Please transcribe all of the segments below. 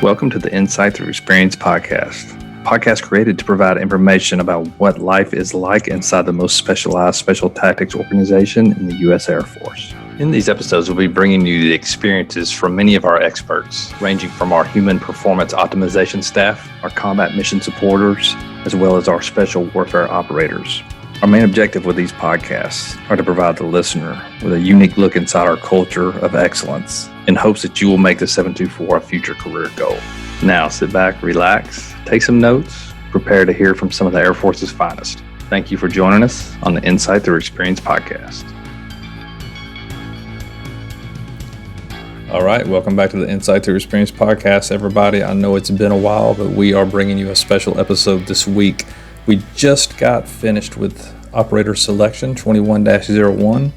Welcome to the Insight Thru Experience Podcast. A podcast created to provide information about what life is like inside the most specialized special tactics organization in the U.S. Air Force. In these episodes, we'll be bringing you the experiences from many of our experts, ranging from our human performance optimization staff, our combat mission supporters, as well as our special warfare operators. Our main objective with these podcasts are to provide the listener with a unique look inside our culture of excellence in hopes that you will make the 724 a future career goal. Now sit back, relax, take some notes, prepare to hear from some of the Air Force's finest. Thank you for joining us on the Insight Thru Experience Podcast. All right, welcome back to the Insight Thru Experience Podcast, everybody. I know it's been a while, but we are bringing you a special episode this week. We just got finished with operator selection 21-01,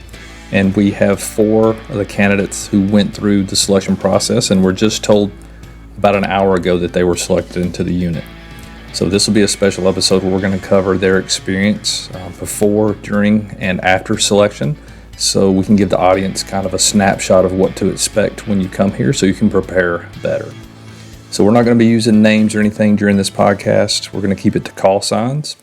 and we have 4 of the candidates who went through the selection process and were just told about an hour ago that they were selected into the unit. So this will be a special episode where we're going to cover their experience before, during, and after selection, so we can give the audience kind of a snapshot of what to expect when you come here so you can prepare better. So we're not going to be using names or anything during this podcast. We're going to keep it to call signs.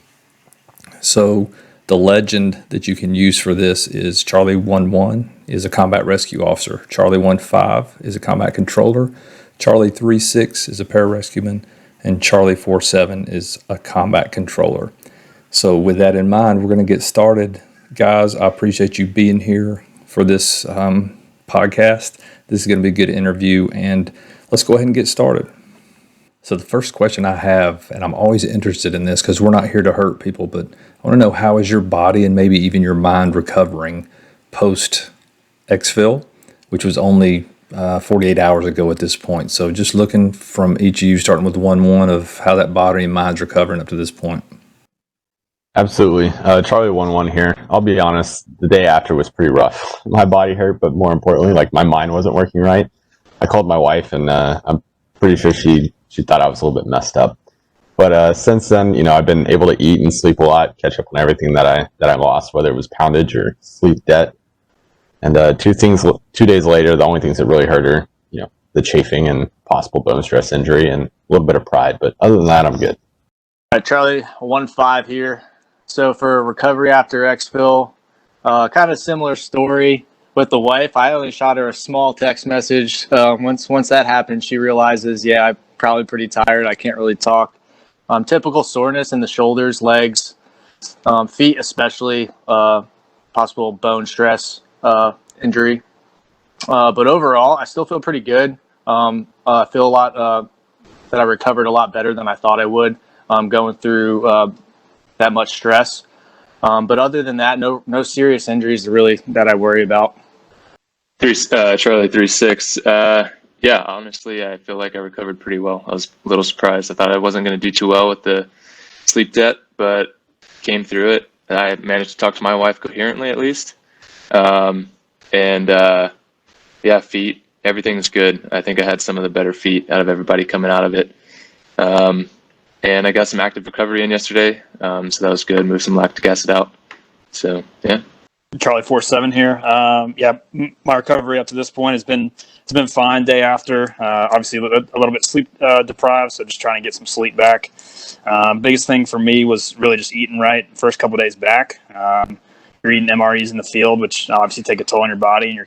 So the legend that you can use for this is Charlie 11 is a combat rescue officer. Charlie 15 is a combat controller. Charlie 36 is a pararescueman. And Charlie 47 is a combat controller. So with that in mind, we're going to get started. Guys, I appreciate you being here for this podcast. This is going to be a good interview, and let's go ahead and get started. So the first question I have, and I'm always interested in this because we're not here to hurt people, but I want to know, how is your body and maybe even your mind recovering post-exfil, which was only 48 hours ago at this point. So just looking from each of you, starting with 1-1, of how that body and mind's recovering up to this point. Absolutely. Charlie 11 here. I'll be honest, the day after was pretty rough. My body hurt, but more importantly, my mind wasn't working right. I called my wife, and I'm pretty sure she thought I was a little bit messed up. But since then, I've been able to eat and sleep a lot, catch up on everything that I lost, whether it was poundage or sleep debt. And 2 days later, the only things that really hurt are, the chafing and possible bone stress injury and a little bit of pride. But other than that, I'm good. All right, Charlie 15 here. So for recovery after exfil, kind of similar story with the wife. I only shot her a small text message. Once that happened, she realizes, I'm probably pretty tired. I can't really talk. Typical soreness in the shoulders, legs, feet especially, possible bone stress injury. But overall, I still feel pretty good. I feel a lot that I recovered a lot better than I thought I would going through that much stress. But other than that, no serious injuries really that I worry about. Charlie 36. Yeah, honestly, I feel like I recovered pretty well. I was a little surprised. I thought I wasn't going to do too well with the sleep debt, but came through it. I managed to talk to my wife coherently, at least. Feet, everything's good. I think I had some of the better feet out of everybody coming out of it. And I got some active recovery in yesterday, so that was good. Moved some lactic acid out. So, yeah. Charlie 47 here. My recovery up to this point has been fine. Day after, obviously a little bit sleep deprived, so just trying to get some sleep back. Biggest thing for me was really just eating right. First couple days back, you're eating MREs in the field, which obviously take a toll on your body, and you're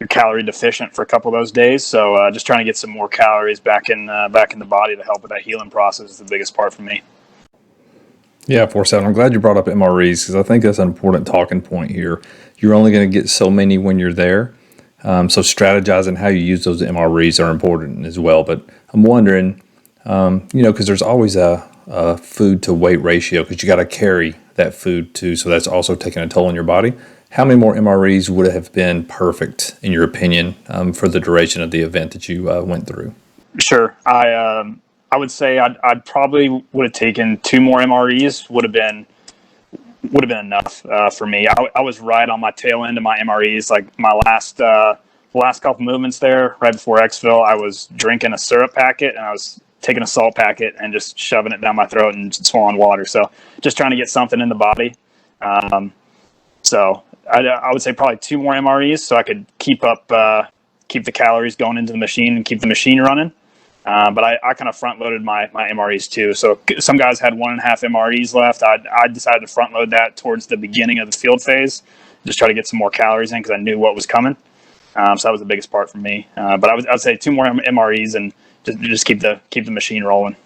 calorie deficient for a couple of those days. So just trying to get some more calories back in the body to help with that healing process is the biggest part for me. Yeah, 47. I'm glad you brought up MREs because I think that's an important talking point here. You're only going to get so many when you're there. So strategizing how you use those MREs are important as well. But I'm wondering, because there's always a food to weight ratio because you got to carry that food too. So that's also taking a toll on your body. How many more MREs would have been perfect, in your opinion, for the duration of the event that you went through? Sure. I would say I'd probably would have taken 2 more MREs. Would have been enough for me. I was right on my tail end of my MREs. Like my last couple movements there, right before exfil, I was drinking a syrup packet and I was taking a salt packet and just shoving it down my throat and swallowing water. So just trying to get something in the body. So I would say probably 2 more MREs so I could keep the calories going into the machine and keep the machine running. But I kind of front loaded my MREs too. So some guys had 1.5 MREs left. I decided to front load that towards the beginning of the field phase, just try to get some more calories in because I knew what was coming. So that was the biggest part for me. But I'd say 2 more MREs and just keep the machine rolling.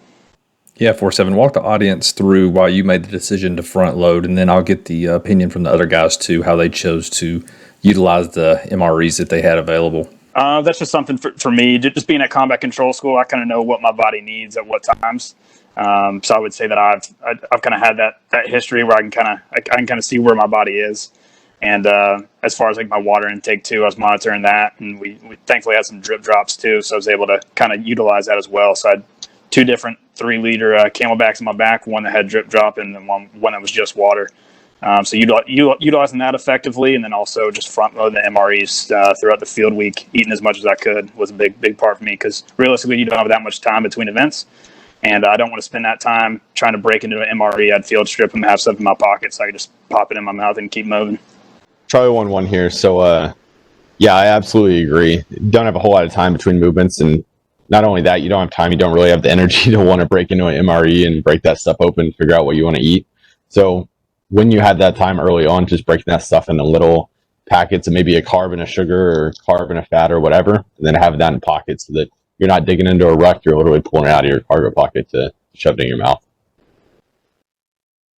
Yeah, 4-7. Walk the audience through why you made the decision to front load, and then I'll get the opinion from the other guys too, how they chose to utilize the MREs that they had available. That's just something for me. Just being at combat control school, I kind of know what my body needs at what times. So I would say that I've kind of had that history where I can kind of see where my body is. And as far as like my water intake too, I was monitoring that, and we thankfully had some drip drops too, so I was able to kind of utilize that as well. So I had 2 different 3-liter Camelbacks in my back, one that had drip drop and then one that was just water. So utilizing that effectively, and then also just front loading the MREs throughout the field week, eating as much as I could was a big part for me, because realistically you don't have that much time between events, and I don't want to spend that time trying to break into an MRE. I'd field strip them, have stuff in my pocket so I could just pop it in my mouth and keep moving. Charlie 1-1 here. So yeah, I absolutely agree. You don't have a whole lot of time between movements, and not only that, you don't have time, you don't really have the energy to want to break into an MRE and break that stuff open, figure out what you want to eat. So when you had that time early on, just breaking that stuff into little packets of maybe a carb and a sugar or carb and a fat or whatever, and then have that in pockets so that you're not digging into a ruck, you're literally pulling it out of your cargo pocket to shove it in your mouth.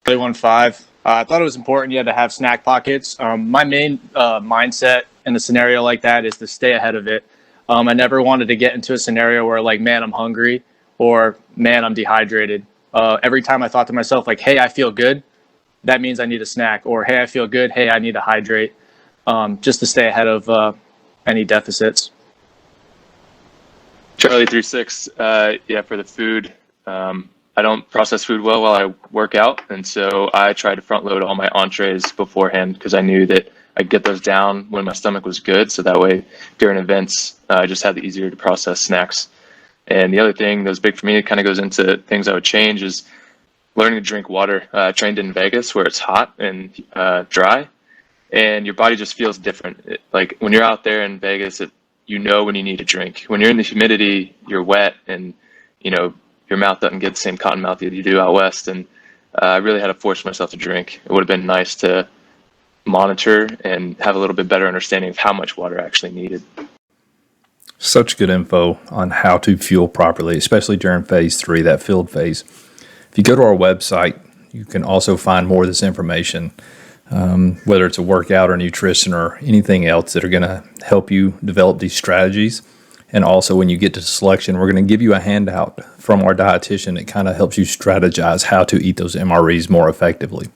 1-5. I thought it was important you had to have snack pockets. My main mindset in a scenario like that is to stay ahead of it. I never wanted to get into a scenario where like, man, I'm hungry, or man, I'm dehydrated. Every time I thought to myself like, hey, I feel good, that means I need a snack, or hey, I feel good, hey, I need to hydrate, just to stay ahead of any deficits. Charlie 3-6. Yeah, for the food, I don't process food well while I work out, and so I try to front load all my entrees beforehand because I knew that I'd get those down when my stomach was good, so that way during events I just had the easier to process snacks. And the other thing that was big for me, it kind of goes into things I would change, is learning to drink water. I trained in Vegas where it's hot and dry, and your body just feels different. Like when you're out there in Vegas, you know when you need a drink. When you're in the humidity, you're wet, and your mouth doesn't get the same cotton mouth that you do out west. And I really had to force myself to drink. It would have been nice to monitor and have a little bit better understanding of how much water I actually needed. Such good info on how to fuel properly, especially during phase 3, that field phase. If you go to our website, you can also find more of this information, whether it's a workout or nutrition or anything else that are going to help you develop these strategies. And also when you get to selection, we're going to give you a handout from our dietitian that kind of helps you strategize how to eat those MREs more effectively.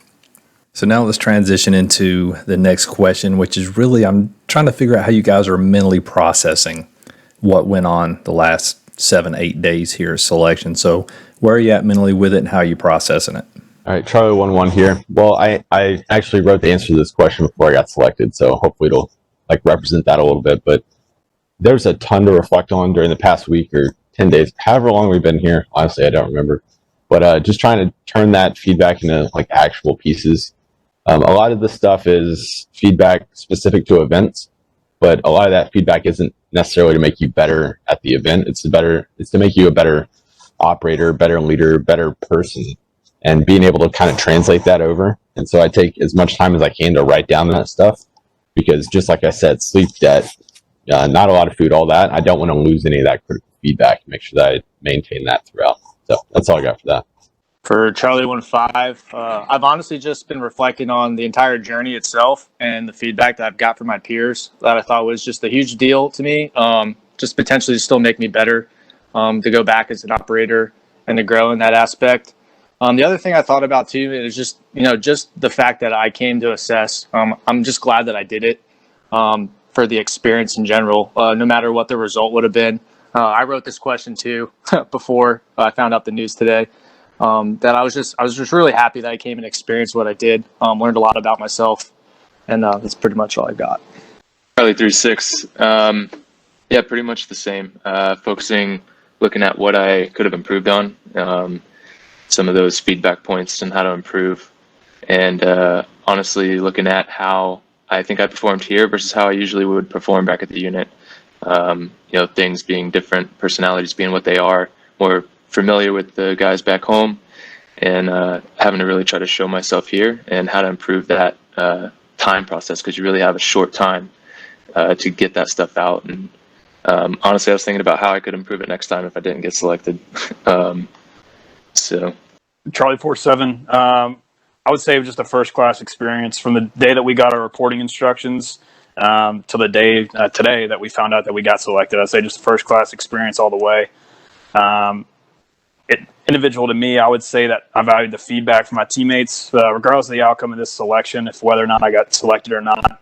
So now let's transition into the next question, which is really, I'm trying to figure out how you guys are mentally processing what went on the last 7-8 days here at selection. So where are you at mentally with it, and how are you processing it? All right, Charlie 1-1 here. Well, I actually wrote the answer to this question before I got selected, so hopefully it'll represent that a little bit. But there's a ton to reflect on during the past week or 10 days, however long we've been here. Honestly, I don't remember. But just trying to turn that feedback into actual pieces. A lot of this stuff is feedback specific to events, but a lot of that feedback isn't necessarily to make you better at the event. It's to make you a better operator, better leader, better person, and being able to kind of translate that over. And so I take as much time as I can to write down that stuff, because just like I said, sleep debt, not a lot of food, all that. I don't want to lose any of that critical feedback. Make sure that I maintain that throughout. So that's all I got for that. For Charlie 1-5, I've honestly just been reflecting on the entire journey itself and the feedback that I've got from my peers that I thought was just a huge deal to me. Just potentially to still make me better, to go back as an operator and to grow in that aspect. The other thing I thought about too is just the fact that I came to assess. I'm just glad that I did it for the experience in general, no matter what the result would have been. I wrote this question too before I found out the news today. That I was just really happy that I came and experienced what I did. Learned a lot about myself, and that's pretty much all I got. Charlie 3-6. Yeah, pretty much the same. Focusing, looking at what I could have improved on, some of those feedback points and how to improve, and honestly looking at how I think I performed here versus how I usually would perform back at the unit. Things being different, personalities being what they are, more familiar with the guys back home, and having to really try to show myself here and how to improve that time process, because you really have a short time to get that stuff out. And honestly, I was thinking about how I could improve it next time if I didn't get selected. So Charlie 47, I would say it was just a first class experience from the day that we got our reporting instructions to the day today that we found out that we got selected. I'd say just a first class experience all the way. Individual to me, I would say that I valued the feedback from my teammates, regardless of the outcome of this selection, if whether or not I got selected or not.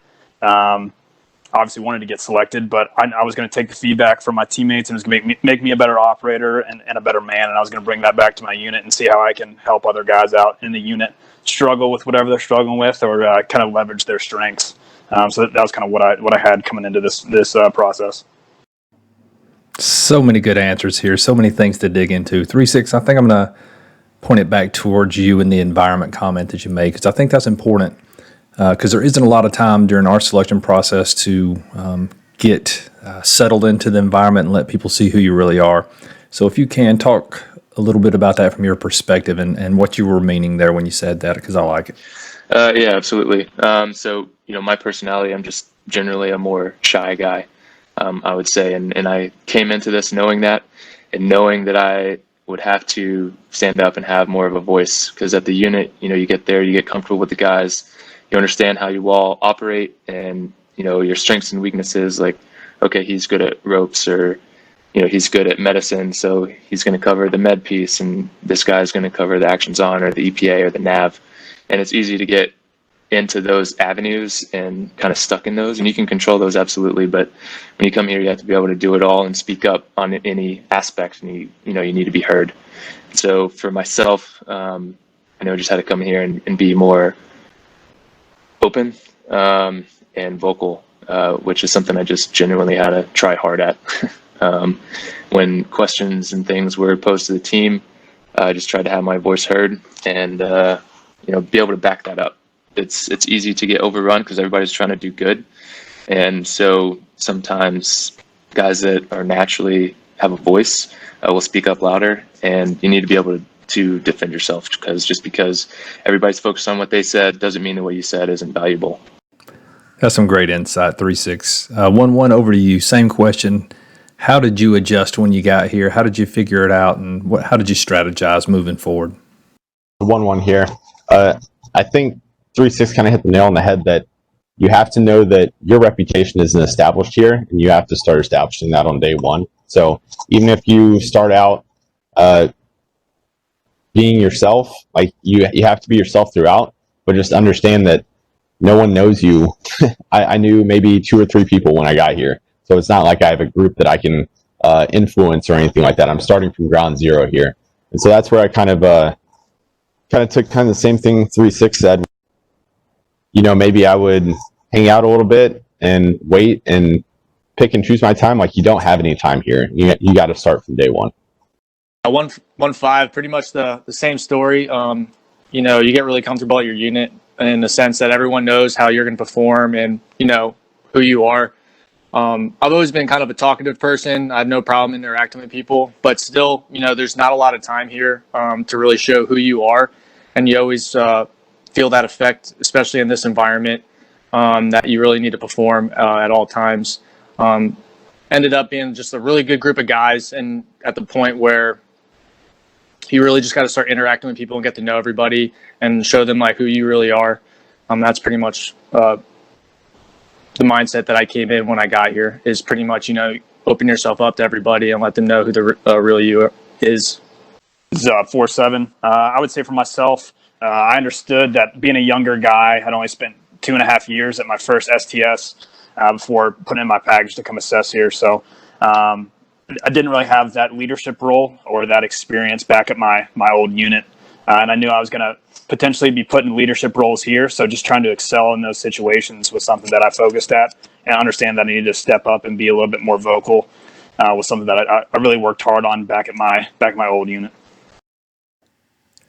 Obviously wanted to get selected, but I was going to take the feedback from my teammates, and it was going to make me a better operator and a better man, and I was going to bring that back to my unit and see how I can help other guys out in the unit struggle with whatever they're struggling with, or kind of leverage their strengths. So that was kind of what I had coming into this process. So many good answers here. So many things to dig into. 3-6, I think I'm going to point it back towards you and the environment comment that you made, because I think that's important. Because there isn't a lot of time during our selection process to get settled into the environment and let people see who you really are. So if you can, talk a little bit about that from your perspective and what you were meaning there when you said that, because I like it. Yeah, absolutely. So, my personality, I'm just generally a more shy guy, I would say. And I came into this knowing that, and knowing that I would have to stand up and have more of a voice, because at the unit, you get there, you get comfortable with the guys. You understand how you all operate, and your strengths and weaknesses. Like, okay, he's good at ropes, or he's good at medicine, so he's going to cover the med piece, and this guy's going to cover the actions on, or the EPA, or the nav. And it's easy to get into those avenues and kind of stuck in those, and you can control those, absolutely. But when you come here, you have to be able to do it all and speak up on any aspect, and you need to be heard. So for myself, I just had to come here and be more open and vocal, which is something I just genuinely had to try hard at. When questions and things were posed to the team, I just tried to have my voice heard and be able to back that up. It's easy to get overrun because everybody's trying to do good, and so sometimes guys that are naturally have a voice will speak up louder, and you need to be able to defend yourself, because everybody's focused on what they said doesn't mean that what you said isn't valuable. That's some great insight, 3-6. 1-1 over to you. Same question. How did you adjust when you got here? How did you figure it out, and how did you strategize moving forward? 1-1 here. I think 3-6 kind of hit the nail on the head that you have to know that your reputation isn't established here, and you have to start establishing that on day one. So even if you start out being yourself, like you have to be yourself throughout, but just understand that no one knows you. I knew maybe 2 or 3 people when I got here, so it's not like I have a group that I can influence or anything like that. I'm starting from ground zero here, and so that's where I kind of took the same thing 3-6 said. Maybe I would hang out a little bit and wait and pick and choose my time. Like, you don't have any time here. You got to start from day one. 1-5, pretty much the same story. You get really comfortable at your unit in the sense that everyone knows how you're going to perform and who you are. I've always been kind of a talkative person. I have no problem interacting with people, but still, there's not a lot of time here to really show who you are, and you always feel that effect, especially in this environment, that you really need to perform at all times. Ended up being just a really good group of guys, and at the point where you really just got to start interacting with people and get to know everybody and show them like who you really are. That's pretty much the mindset that I came in when I got here, is pretty much, open yourself up to everybody and let them know who the real you is. This is 4-7. I would say for myself, I understood that being a younger guy, I'd only spent 2.5 years at my first STS before putting in my package to come assess here. So I didn't really have that leadership role or that experience back at my old unit. And I knew I was going to potentially be put in leadership roles here. So just trying to excel in those situations was something that I focused at, and I understand that I needed to step up and be a little bit more vocal was something that I really worked hard on back at my old unit.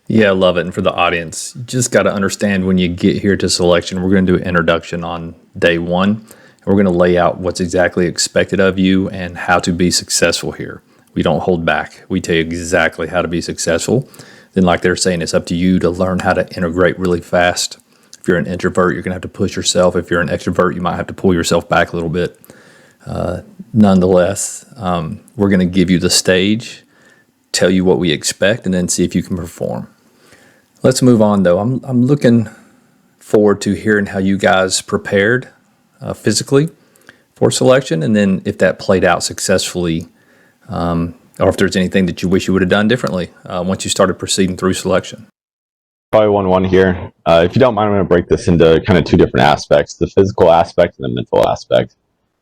Yeah, I love it. And for the audience, you just got to understand when you get here to selection, we're going to do an introduction on day one. And We're going to lay out what's exactly expected of you and how to be successful here. We don't hold back. We tell you exactly how to be successful. Then, like they're saying, it's up to you to learn how to integrate really fast. If you're an introvert, you're going to have to push yourself. If you're an extrovert, you might have to pull yourself back a little bit. Nonetheless, we're going to give you the stage, tell you what we expect, and then see if you can perform. Let's move on, though. I'm looking forward to hearing how you guys prepared physically for selection, and then if that played out successfully, or if there's anything that you wish you would have done differently once you started proceeding through selection. Probably one here. If you don't mind, I'm going to break this into kind of two different aspects: the physical aspect and the mental aspect.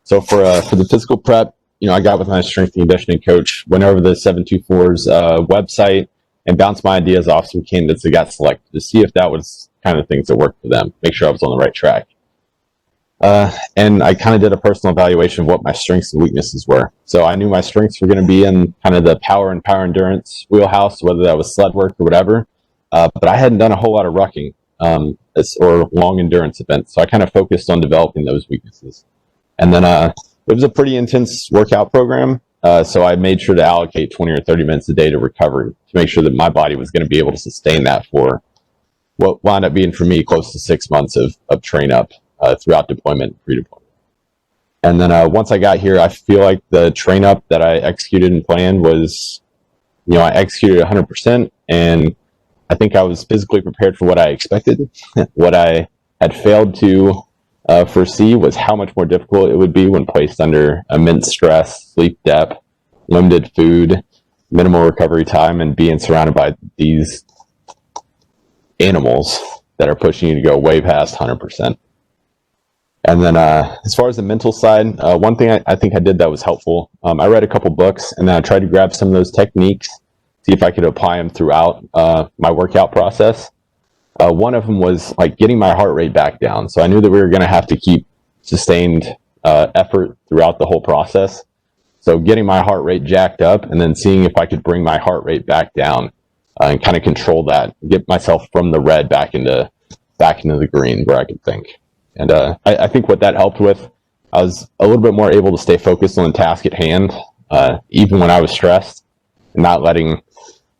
So for the physical prep, I got with my strength and conditioning coach, went over the 724's website, and bounced my ideas off some candidates that got selected to see if that was kind of things that worked for them, make sure I was on the right track. And I kind of did a personal evaluation of what my strengths and weaknesses were. So I knew my strengths were going to be in kind of the power and power endurance wheelhouse, whether that was sled work or whatever. But I hadn't done a whole lot of rucking or long endurance events. So I kind of focused on developing those weaknesses. And then it was a pretty intense workout program. So I made sure to allocate 20 or 30 minutes a day to recovery to make sure that my body was going to be able to sustain that for what wound up being for me close to 6 months of train up throughout deployment and pre-deployment. And then once I got here, I feel like the train up that I executed and planned was, I executed 100%, and I think I was physically prepared for what I expected. What I had failed to foresee was how much more difficult it would be when placed under immense stress, sleep depth, limited food, minimal recovery time, and being surrounded by these animals that are pushing you to go way past 100%. And then as far as the mental side, one thing I think I did that was helpful, I read a couple books, and then I tried to grab some of those techniques, see if I could apply them throughout my workout process. One of them was like getting my heart rate back down. So I knew that we were going to have to keep sustained effort throughout the whole process. So getting my heart rate jacked up and then seeing if I could bring my heart rate back down and kind of control that, get myself from the red back into the green where I could think. And I think what that helped with, I was a little bit more able to stay focused on the task at hand, even when I was stressed, and not letting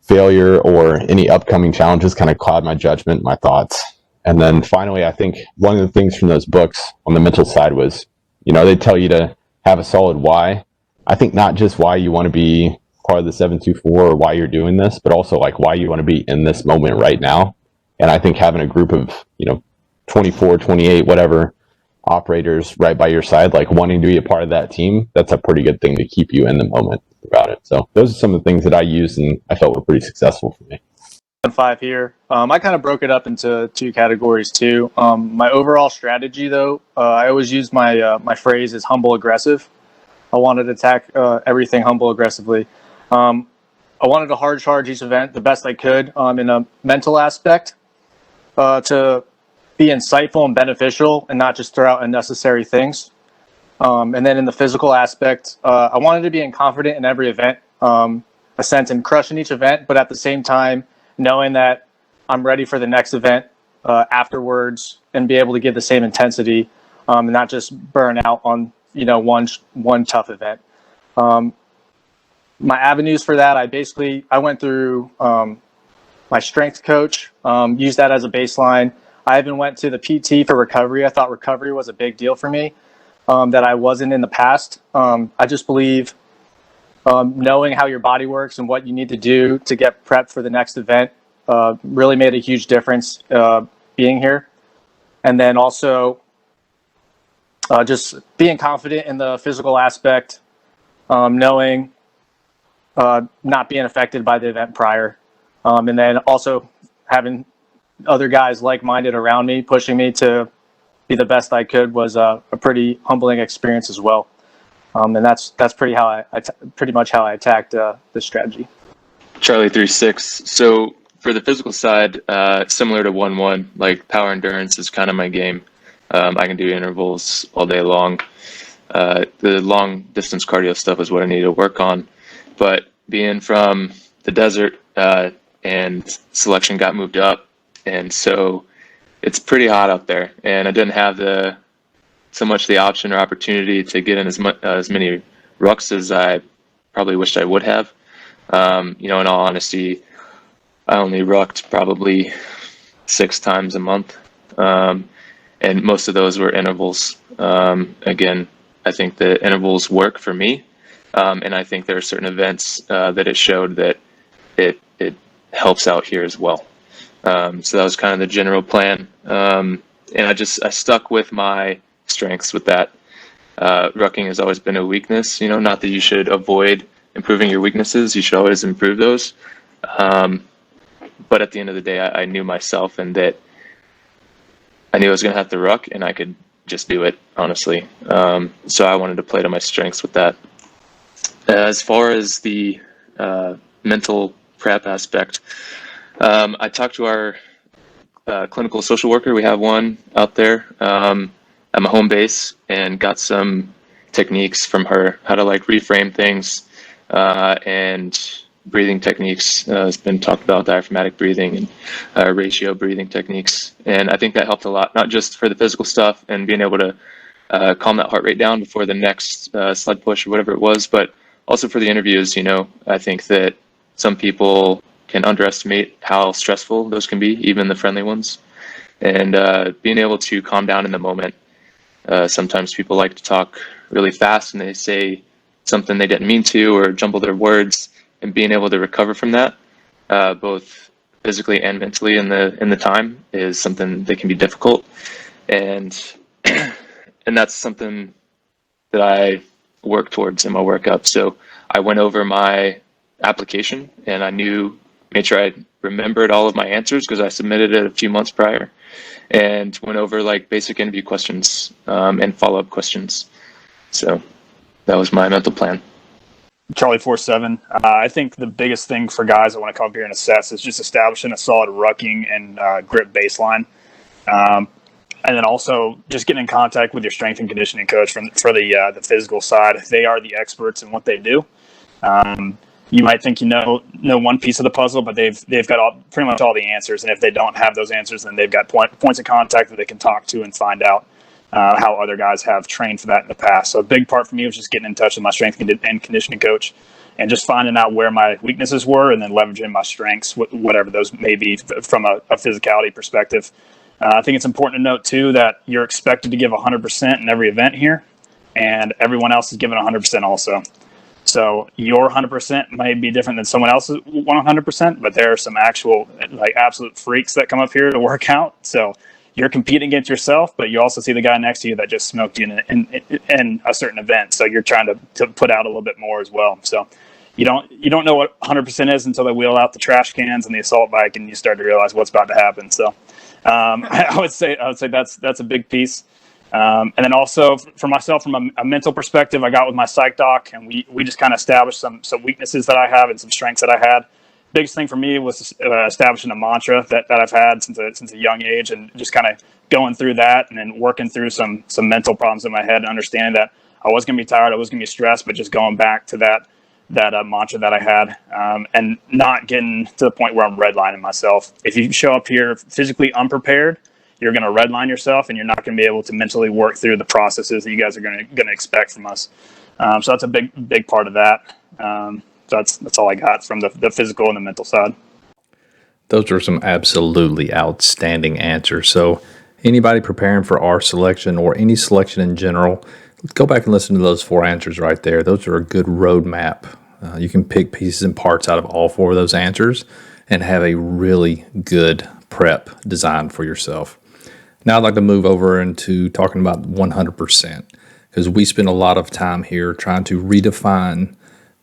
failure or any upcoming challenges kind of cloud my judgment, my thoughts. And then finally, I think one of the things from those books on the mental side was, they tell you to have a solid why. I think not just why you want to be part of the 724 or why you're doing this, but also like why you want to be in this moment right now. And I think having a group of, 24, 28, whatever operators right by your side, like wanting to be a part of that team, that's a pretty good thing to keep you in the moment about it. So those are some of the things that I used and I felt were pretty successful for me. 5 here. I kind of broke it up into two categories too. My overall strategy though, I always use my phrase is humble aggressive. I wanted to attack everything humble aggressively. I wanted to hard charge each event the best I could in a mental aspect to be insightful and beneficial and not just throw out unnecessary things. And then in the physical aspect, I wanted to be confident in every event, a sense in crushing each event, but at the same time, knowing that I'm ready for the next event afterwards and be able to give the same intensity and not just burn out on, one tough event. My avenues for that, I went through my strength coach, used that as a baseline. I even went to the PT for recovery. I thought recovery was a big deal for me that I wasn't in the past. I just believe knowing how your body works and what you need to do to get prepped for the next event really made a huge difference being here. And then also just being confident in the physical aspect, knowing not being affected by the event prior. And then also having other guys like-minded around me, pushing me to be the best I could was a pretty humbling experience as well. And that's pretty much how I attacked this strategy. Charlie 3-6. So for the physical side, similar to 1-1, like power endurance is kind of my game. I can do intervals all day long. The long distance cardio stuff is what I need to work on. But being from the desert and selection got moved up, and so it's pretty hot out there, and I didn't have the so much the option or opportunity to get in as many rucks as I probably wished I would have. In all honesty, I only rucked probably 6 times a month. And most of those were intervals. Again, I think the intervals work for me. And I think there are certain events that it showed that it helps out here as well. So that was kind of the general plan. And I stuck with my strengths with that. Rucking has always been a weakness, not that you should avoid improving your weaknesses. You should always improve those. But at the end of the day, I knew myself, and that I knew I was going to have to ruck, and I could just do it, honestly. So I wanted to play to my strengths with that. As far as the mental prep aspect, I talked to our clinical social worker. We have one out there at my home base, and got some techniques from her, how to reframe things, and breathing techniques has been talked about, diaphragmatic breathing and ratio breathing techniques. And I think that helped a lot, not just for the physical stuff and being able to calm that heart rate down before the next sled push or whatever it was, but also for the interviews. I think that some people can underestimate how stressful those can be, even the friendly ones. And being able to calm down in the moment. Sometimes people like to talk really fast and they say something they didn't mean to, or jumble their words, and being able to recover from that, both physically and mentally in the time, is something that can be difficult. And that's something that I work towards in my workup. So I went over my application, and I made sure I remembered all of my answers, because I submitted it a few months prior, and went over basic interview questions and follow-up questions. So that was my mental plan. Charlie 47. I think the biggest thing for guys that want to come up here and assess is just establishing a solid rucking and grip baseline. And then also just getting in contact with your strength and conditioning coach for the physical side. They are the experts in what they do. You might think you know one piece of the puzzle, but they've got pretty much all the answers. And if they don't have those answers, then they've got points of contact that they can talk to and find out how other guys have trained for that in the past. So a big part for me was just getting in touch with my strength and conditioning coach, and just finding out where my weaknesses were, and then leveraging my strengths, whatever those may be, from a physicality perspective. I think it's important to note too that you're expected to give 100% in every event here, and everyone else is giving 100% also. So your 100% may be different than someone else's 100%, but there are some actual absolute freaks that come up here to work out. So you're competing against yourself, but you also see the guy next to you that just smoked you in a certain event. So you're trying to put out a little bit more as well. So you don't know what 100% is until they wheel out the trash cans and the assault bike, and you start to realize what's about to happen. So I would say that's a big piece. And then also for myself, from a mental perspective, I got with my psych doc, and we just kind of established some weaknesses that I have and some strengths that I had. Biggest thing for me was establishing a mantra that I've had since a young age, and just kind of going through that, and then working through some mental problems in my head, and understanding that I was going to be tired, I was going to be stressed, but just going back to that mantra that I had, and not getting to the point where I'm redlining myself. If you show up here physically unprepared, you're going to redline yourself, and you're not going to be able to mentally work through the processes that you guys are going to expect from us. So that's a big part of that. So that's all I got from the physical and the mental side. Those are some absolutely outstanding answers. So anybody preparing for our selection, or any selection in general, go back and listen to those 4 answers right there. Those are a good roadmap. You can pick pieces and parts out of all 4 of those answers and have a really good prep designed for yourself. Now I'd like to move over into talking about 100%, because we spend a lot of time here trying to redefine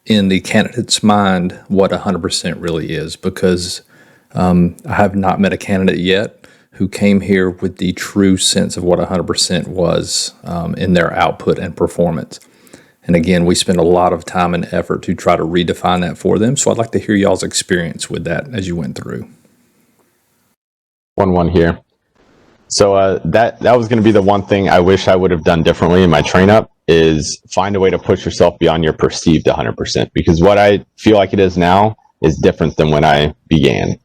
in the candidate's mind what 100% really is, because I have not met a candidate yet who came here with the true sense of what 100% was in their output and performance. And again, we spend a lot of time and effort to try to redefine that for them. So I'd like to hear y'all's experience with that as you went through. 1-1 here. So that was going to be the one thing I wish I would have done differently in my train up, is find a way to push yourself beyond your perceived 100%, because what I feel like it is now is different than when I began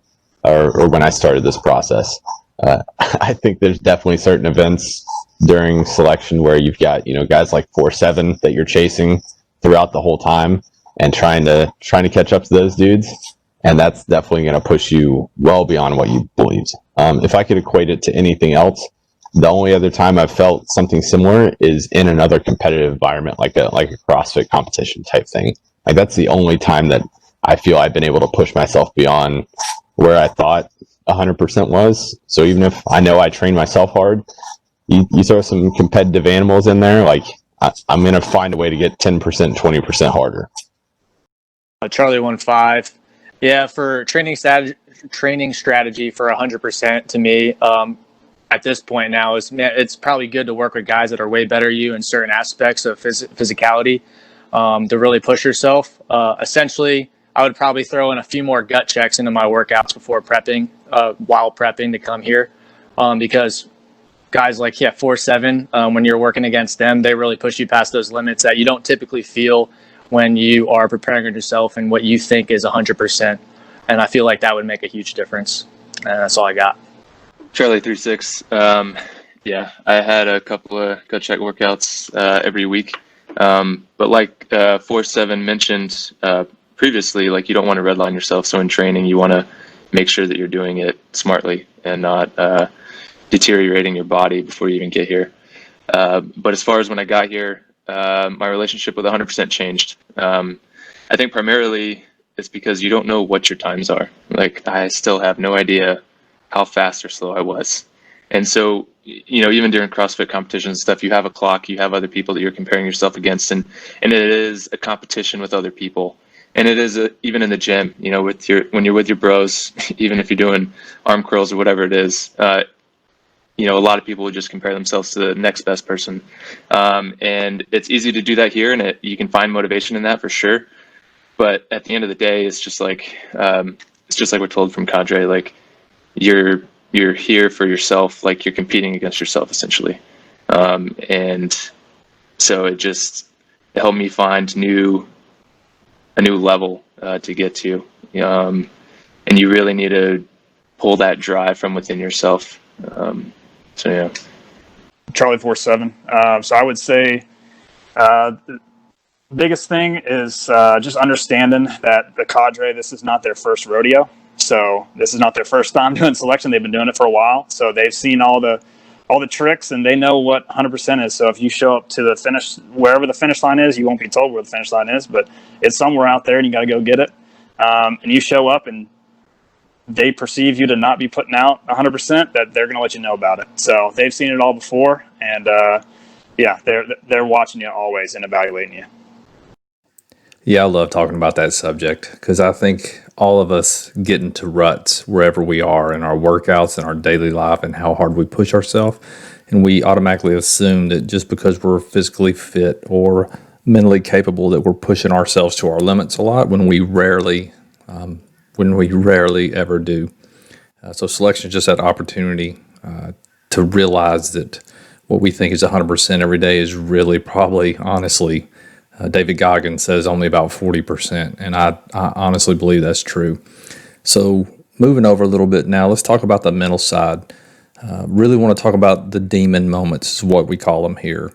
or when I started this process. I think there's definitely certain events during selection where you've got, guys like 4.7 that you're chasing throughout the whole time and trying to catch up to those dudes. And that's definitely going to push you well beyond what you believed. If I could equate it to anything else, the only other time I've felt something similar is in another competitive environment, like a CrossFit competition type thing. Like that's the only time that I feel I've been able to push myself beyond where I thought 100% was. So even if I know I train myself hard, you throw some competitive animals in there, like I'm going to find a way to get 10%, 20% harder. Charlie 1.5. Yeah, for training strategy for 100% to me, at this point now it's probably good to work with guys that are way better you in certain aspects of physicality to really push yourself. Essentially, I would probably throw in a few more gut checks into my workouts before prepping, while prepping to come here, because guys like 4.7, when you're working against them, they really push you past those limits that you don't typically feel when you are preparing yourself and what you think is 100%. And I feel like that would make a huge difference. And that's all I got. Charlie 3.6. Yeah, I had a couple of gut check workouts every week. But like 4.7 mentioned previously, like you don't want to redline yourself. So in training, you want to make sure that you're doing it smartly and not deteriorating your body before you even get here. But as far as when I got here, my relationship with 100% changed. I think primarily it's because you don't know what your times are. Like I still have no idea how fast or slow I was. And so, even during CrossFit competitions and stuff, you have a clock, you have other people that you're comparing yourself against, and it is a competition with other people. And it is even in the gym, when you're with your bros, even if you're doing arm curls or whatever it is, a lot of people would just compare themselves to the next best person. And it's easy to do that here, and you can find motivation in that for sure. But at the end of the day, it's just like we're told from Cadre, like you're here for yourself, like you're competing against yourself essentially. And so it helped me find a new level to get to. And you really need to pull that drive from within yourself. So yeah. Charlie 4.7. So I would say the biggest thing is just understanding that the cadre, this is not their first rodeo. So this is not their first time doing selection. They've been doing it for a while. So they've seen all the tricks and they know what 100% is. So if you show up to the finish, wherever the finish line is, you won't be told where the finish line is, but it's somewhere out there and you got to go get it. And you show up and they perceive you to not be putting out 100%, that they're going to let you know about it. So they've seen it all before, and they're watching you always and evaluating you. Yeah, I love talking about that subject because I think all of us get into ruts wherever we are in our workouts and our daily life and how hard we push ourselves. And we automatically assume that just because we're physically fit or mentally capable that we're pushing ourselves to our limits a lot when we rarely ever do. So selection is just that opportunity to realize that what we think is 100% every day is really probably, honestly, David Goggins says only about 40%. And I honestly believe that's true. So moving over a little bit now, let's talk about the mental side. Really want to talk about the demon moments is what we call them here.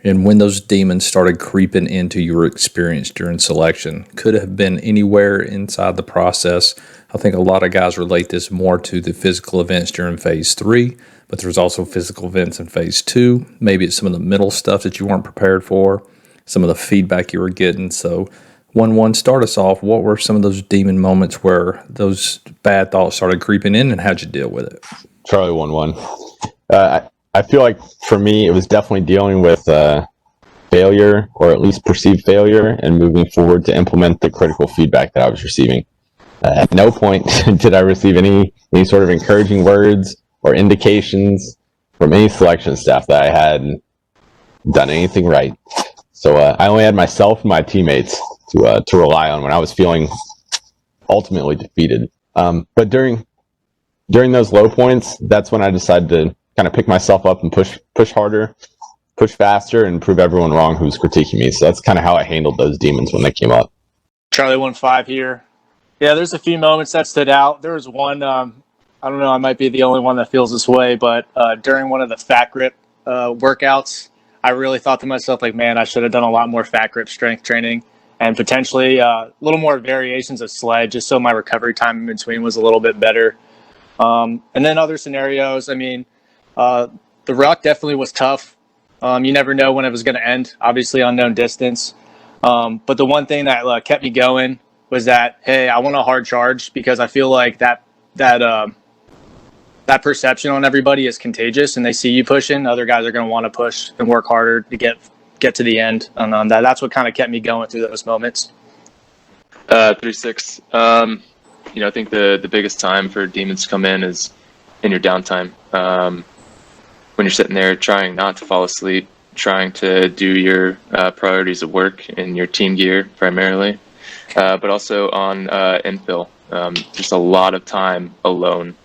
And when those demons started creeping into your experience during selection, could have been anywhere inside the process. I think a lot of guys relate this more to the physical events during phase 3, but there's also physical events in phase 2. Maybe it's some of the mental stuff that you weren't prepared for, some of the feedback you were getting. So 1-1, start us off. What were some of those demon moments where those bad thoughts started creeping in, and how'd you deal with it? Charlie 1-1. I feel like for me, it was definitely dealing with failure, or at least perceived failure, and moving forward to implement the critical feedback that I was receiving. At no point did I receive any sort of encouraging words or indications from any selection staff that I had done anything right. So I only had myself and my teammates to rely on when I was feeling ultimately defeated. But during those low points, that's when I decided to kind of pick myself up and push harder, push faster, and prove everyone wrong who's critiquing me. So that's kind of how I handled those demons when they came up. Charlie 1.5 here. Yeah, there's a few moments that stood out. There was one, I don't know, I might be the only one that feels this way, but during one of the fat grip workouts, I really thought to myself, like, man, I should have done a lot more fat grip strength training and potentially a little more variations of sled, just so my recovery time in between was a little bit better. And then other scenarios, I mean, the ruck definitely was tough. You never know when it was going to end, obviously unknown distance. But the one thing that kept me going was that, hey, I want a hard charge, because I feel like that perception on everybody is contagious, and they see you pushing, other guys are going to want to push and work harder to get to the end. And that's what kind of kept me going through those moments. 3-6. I think the biggest time for demons to come in is in your downtime. When you're sitting there trying not to fall asleep, trying to do your priorities of work in your team gear primarily, but also on infill. Just a lot of time alone.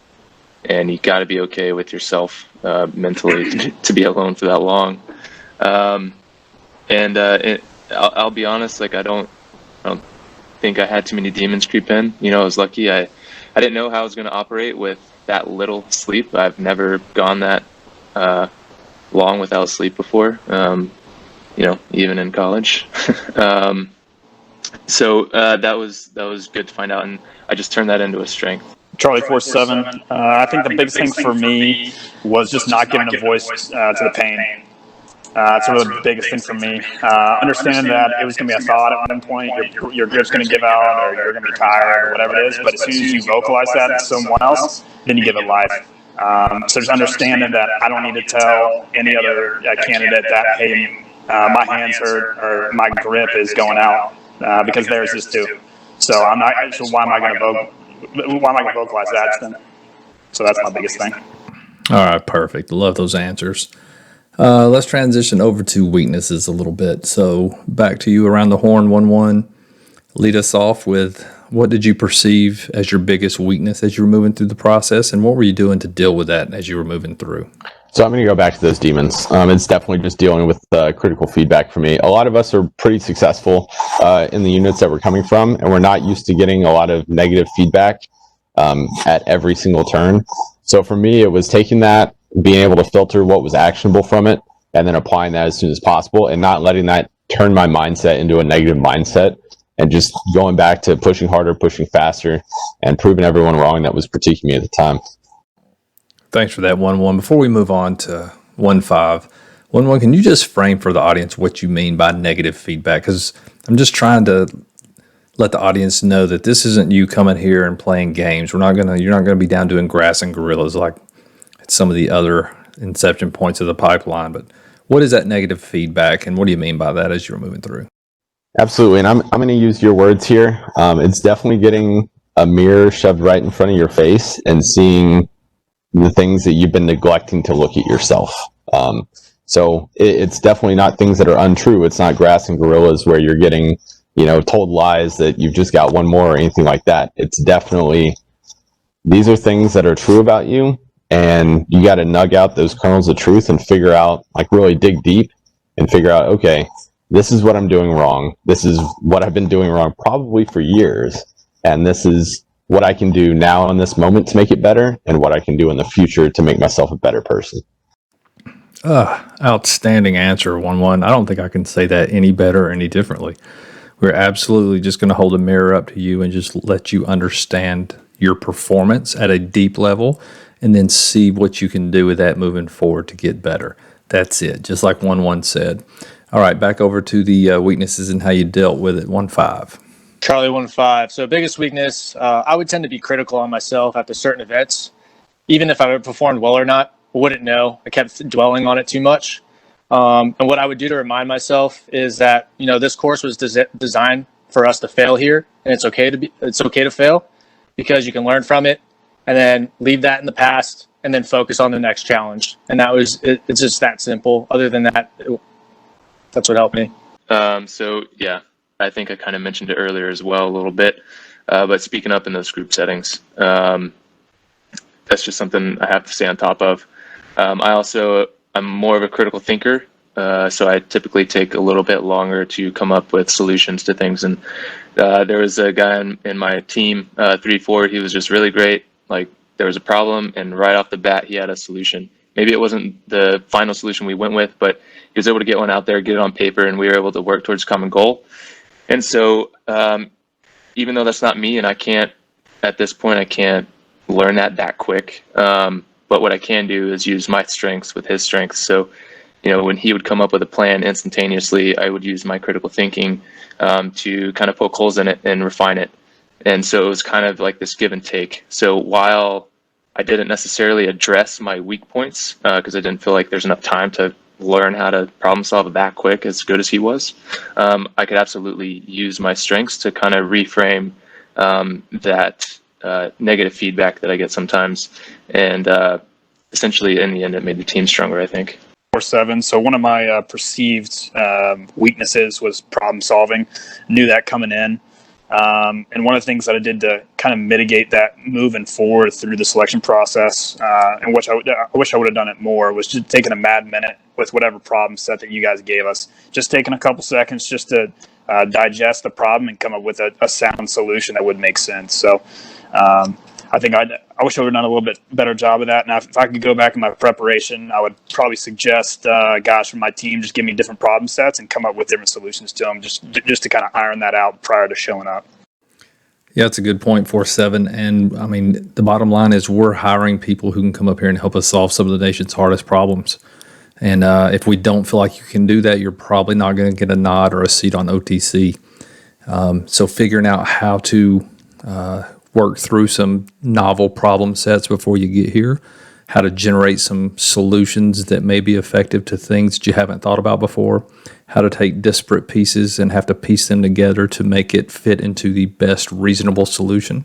And you got to be okay with yourself mentally to be alone for that long. I'll be honest, like I don't think I had too many demons creep in. I was lucky. I didn't know how I was going to operate with that little sleep. I've never gone that long without sleep before. Even in college. So that was good to find out, and I just turned that into a strength. Charlie 4-7. I think the biggest thing for me was just not giving a voice to the pain. That's really the biggest thing for me. Understanding that it was going to be a thought at one point, your grip's going to give out, or you're going to be tired, or whatever it is. But as soon as you vocalize that to someone else, then you give it life. So just understanding that I don't need to tell any other candidate that, hey, my hands hurt or my grip is going out, because theirs is too. So I'm not. So why am I going to vocalize that then? So that's my biggest thing. All right, perfect. Love those answers. Let's transition over to weaknesses a little bit. So back to you around the horn, 1-1. Lead us off with, what did you perceive as your biggest weakness as you were moving through the process, and what were you doing to deal with that as you were moving through? So I'm going to go back to those demons. It's definitely just dealing with critical feedback for me. A lot of us are pretty successful in the units that we're coming from, and we're not used to getting a lot of negative feedback at every single turn. So for me, it was taking that, being able to filter what was actionable from it, and then applying that as soon as possible, and not letting that turn my mindset into a negative mindset, and just going back to pushing harder, pushing faster, and proving everyone wrong that was critiquing me at the time. Thanks for that, 1-1. Before we move on to 1-5, 1-1, can you just frame for the audience what you mean by negative feedback? Because I'm just trying to let the audience know that this isn't you coming here and playing games. You're not gonna be down doing grass and gorillas like some of the other inception points of the pipeline. But what is that negative feedback, and what do you mean by that as you're moving through? Absolutely, and I'm going to use your words here. It's definitely getting a mirror shoved right in front of your face and seeing the things that you've been neglecting to look at yourself. So it's definitely not things that are untrue. It's not grass and gorillas where you're getting, told lies that you've just got one more or anything like that. It's definitely, these are things that are true about you, and you got to nug out those kernels of truth and figure out, really dig deep and figure out, okay, this is what I'm doing wrong. This is what I've been doing wrong probably for years. And this is what I can do now in this moment to make it better, and what I can do in the future to make myself a better person. Outstanding answer, 1-1. I don't think I can say that any better or any differently. We're absolutely just going to hold a mirror up to you and just let you understand your performance at a deep level, and then see what you can do with that moving forward to get better. That's it, just like 1-1 said. All right, back over to the weaknesses and how you dealt with it, 1-5. Charlie 1-5. So biggest weakness, I would tend to be critical on myself after certain events. Even if I performed well or not, I wouldn't know. I kept dwelling on it too much. And what I would do to remind myself is that, this course was designed for us to fail here, and it's okay to fail, because you can learn from it and then leave that in the past and then focus on the next challenge. And it's just that simple. Other than that, that's what helped me. So yeah, I think I kind of mentioned it earlier as well a little bit, but speaking up in those group settings, that's just something I have to stay on top of. I'm more of a critical thinker, so I typically take a little bit longer to come up with solutions to things. And there was a guy in my team, 3-4, he was just really great. Like, there was a problem, and right off the bat, he had a solution. maybe it wasn't the final solution we went with, but he was able to get one out there, get it on paper, and we were able to work towards a common goal. And so even though that's not me, and at this point, I can't learn that quick. But what I can do is use my strengths with his strengths. So, when he would come up with a plan instantaneously, I would use my critical thinking to kind of poke holes in it and refine it. And so it was kind of like this give and take. So while I didn't necessarily address my weak points because I didn't feel like there's enough time to learn how to problem solve that quick, as good as he was, I could absolutely use my strengths to kind of reframe that negative feedback that I get sometimes. And essentially, in the end, it made the team stronger, I think. 4-7. So one of my perceived weaknesses was problem solving. Knew that coming in. And one of the things that I did to kind of mitigate that moving forward through the selection process, and which I wish I would have done it more, was just taking a mad minute with whatever problem set that you guys gave us. Just taking a couple seconds just to digest the problem and come up with a sound solution that would make sense. So I think I wish I would have done a little bit better job of that. Now, if I could go back in my preparation, I would probably suggest guys from my team just give me different problem sets and come up with different solutions to them, just to kind of iron that out prior to showing up. Yeah, that's a good point, 4-7. And I mean, the bottom line is we're hiring people who can come up here and help us solve some of the nation's hardest problems. And if we don't feel like you can do that, you're probably not going to get a nod or a seat on OTC. So figuring out how to work through some novel problem sets before you get here, how to generate some solutions that may be effective to things that you haven't thought about before, how to take disparate pieces and have to piece them together to make it fit into the best reasonable solution.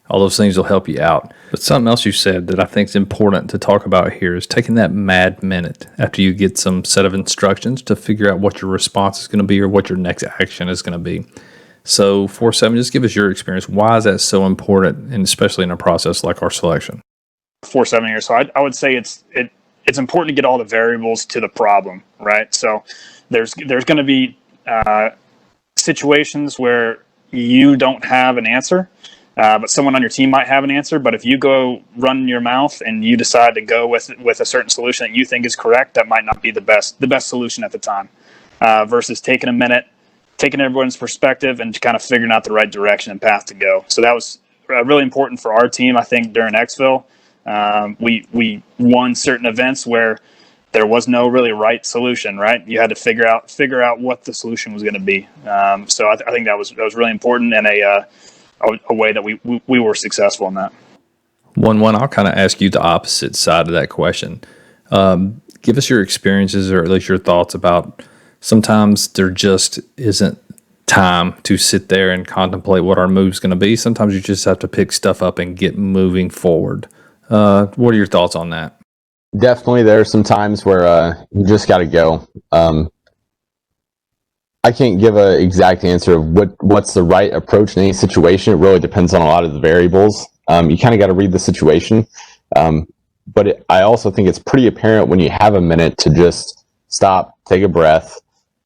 All those things will help you out. But something else you said that I think is important to talk about here is taking that mad minute after you get some set of instructions to figure out what your response is going to be or what your next action is going to be. So 4-7, just give us your experience. Why is that so important, and especially in a process like our selection? 4-7 here. So I would say it's important to get all the variables to the problem, right? So there's going to be situations where you don't have an answer, but someone on your team might have an answer. But if you go run your mouth and you decide to go with a certain solution that you think is correct, that might not be the best solution at the time, versus taking a minute, taking everyone's perspective and kind of figuring out the right direction and path to go. So that was really important for our team, I think, during Xville. We won certain events where there was no really right solution, right? You had to figure out what the solution was going to be. So I think that was really important, and a way that we were successful in that. 1-1, I'll kind of ask you the opposite side of that question. Give us your experiences, or at least your thoughts about sometimes there just isn't time to sit there and contemplate what our move's going to be. Sometimes you just have to pick stuff up and get moving forward. What are your thoughts on that? Definitely, there are some times where you just got to go. I can't give an exact answer of what's the right approach in any situation. It really depends on a lot of the variables. You kind of got to read the situation. But I also think it's pretty apparent when you have a minute to just stop, take a breath,